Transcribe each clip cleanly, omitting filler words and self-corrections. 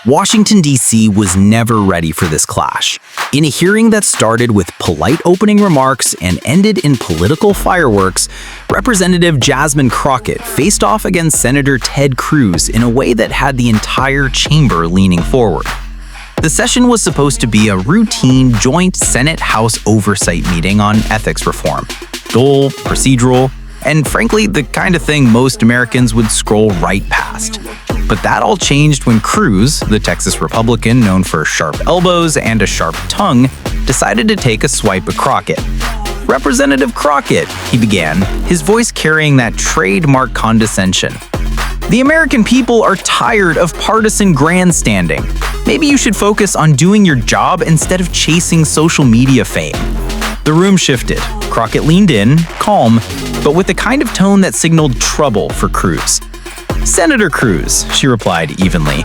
Washington, D.C. was never ready for this clash. In a hearing that started with polite opening remarks and ended in political fireworks, Representative Jasmine Crockett faced off against Senator Ted Cruz in a way that had the entire chamber leaning forward. The session was supposed to be a routine joint Senate-House oversight meeting on ethics reform. Dull, procedural, and frankly, the kind of thing most Americans would scroll right past. But that all changed when Cruz, the Texas Republican known for sharp elbows and a sharp tongue, decided to take a swipe at Crockett. "Representative Crockett," he began, his voice carrying that trademark condescension. "The American people are tired of partisan grandstanding. Maybe you should focus on doing your job instead of chasing social media fame." The room shifted. Crockett leaned in, calm, but with the kind of tone that signaled trouble for Cruz. "Senator Cruz," she replied evenly,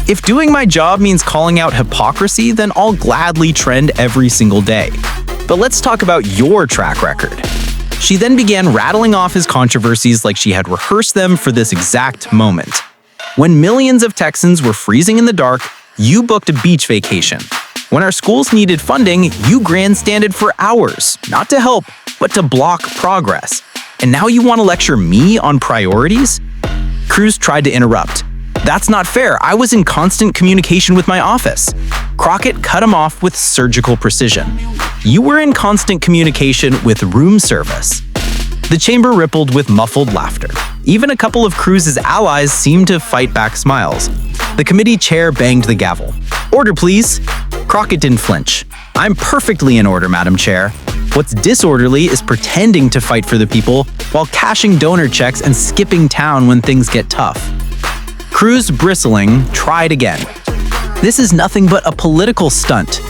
"if doing my job means calling out hypocrisy, then I'll gladly trend every single day. But let's talk about your track record." She then began rattling off his controversies like she had rehearsed them for this exact moment. "When millions of Texans were freezing in the dark, you booked a beach vacation. When our schools needed funding, you grandstanded for hours, not to help, but to block progress. And now you want to lecture me on priorities?" Cruz tried to interrupt. "That's not fair. I was in constant communication with my office." Crockett cut him off with surgical precision. "You were in constant communication with room service." The chamber rippled with muffled laughter. Even a couple of Cruz's allies seemed to fight back smiles. The committee chair banged the gavel. "Order, please." Crockett didn't flinch. "I'm perfectly in order, Madam Chair. What's disorderly is pretending to fight for the people while cashing donor checks and skipping town when things get tough." Cruz, bristling, tried again. "This is nothing but a political stunt."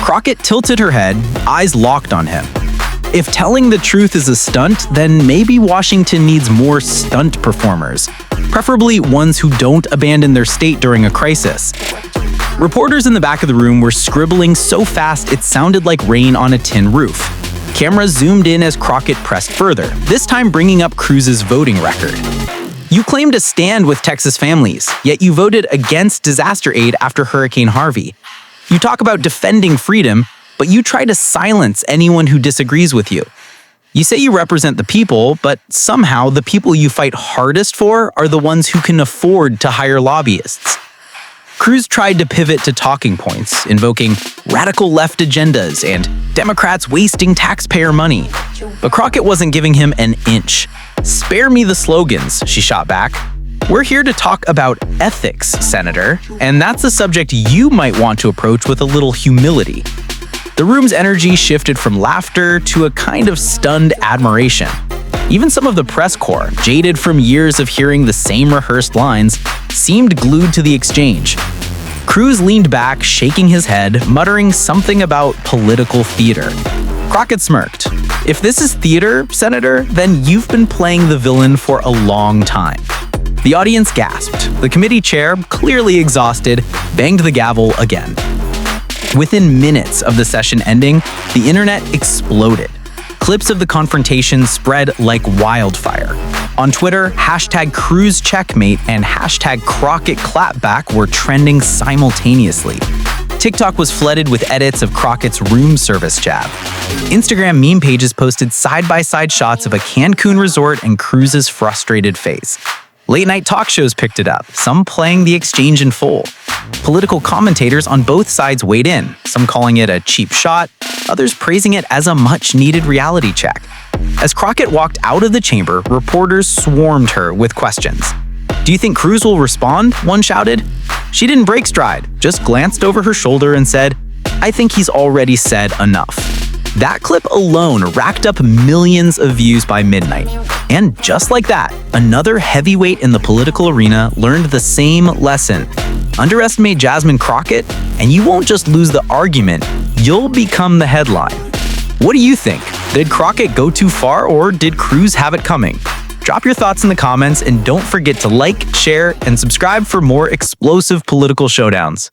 Crockett tilted her head, eyes locked on him. If telling the truth is a stunt, then maybe Washington needs more stunt performers, preferably ones who don't abandon their state during a crisis. Reporters in the back of the room were scribbling so fast it sounded like rain on a tin roof. Cameras zoomed in as Crockett pressed further, this time bringing up Cruz's voting record. "You claim to stand with Texas families, yet you voted against disaster aid after Hurricane Harvey. You talk about defending freedom, but you try to silence anyone who disagrees with you. You say you represent the people, but somehow the people you fight hardest for are the ones who can afford to hire lobbyists." Cruz tried to pivot to talking points, invoking radical left agendas and Democrats wasting taxpayer money. But Crockett wasn't giving him an inch. "Spare me the slogans," she shot back. "We're here to talk about ethics, Senator, and that's a subject you might want to approach with a little humility." The room's energy shifted from laughter to a kind of stunned admiration. Even some of the press corps, jaded from years of hearing the same rehearsed lines, seemed glued to the exchange. Cruz leaned back, shaking his head, muttering something about political theater. Crockett smirked. "If this is theater, Senator, then you've been playing the villain for a long time." The audience gasped. The committee chair, clearly exhausted, banged the gavel again. Within minutes of the session ending, the internet exploded. Clips of the confrontation spread like wildfire. On Twitter, #CruzCheckmate and #CrockettClapback were trending simultaneously. TikTok was flooded with edits of Crockett's room service jab. Instagram meme pages posted side-by-side shots of a Cancun resort and Cruz's frustrated face. Late-night talk shows picked it up, some playing the exchange in full. Political commentators on both sides weighed in, some calling it a cheap shot, others praising it as a much-needed reality check. As Crockett walked out of the chamber, reporters swarmed her with questions. "Do you think Cruz will respond?" one shouted. She didn't break stride, just glanced over her shoulder and said, "I think he's already said enough." That clip alone racked up millions of views by midnight. And just like that, another heavyweight in the political arena learned the same lesson. Underestimate Jasmine Crockett, and you won't just lose the argument, you'll become the headline. What do you think? Did Crockett go too far, or did Cruz have it coming? Drop your thoughts in the comments, and don't forget to like, share, and subscribe for more explosive political showdowns.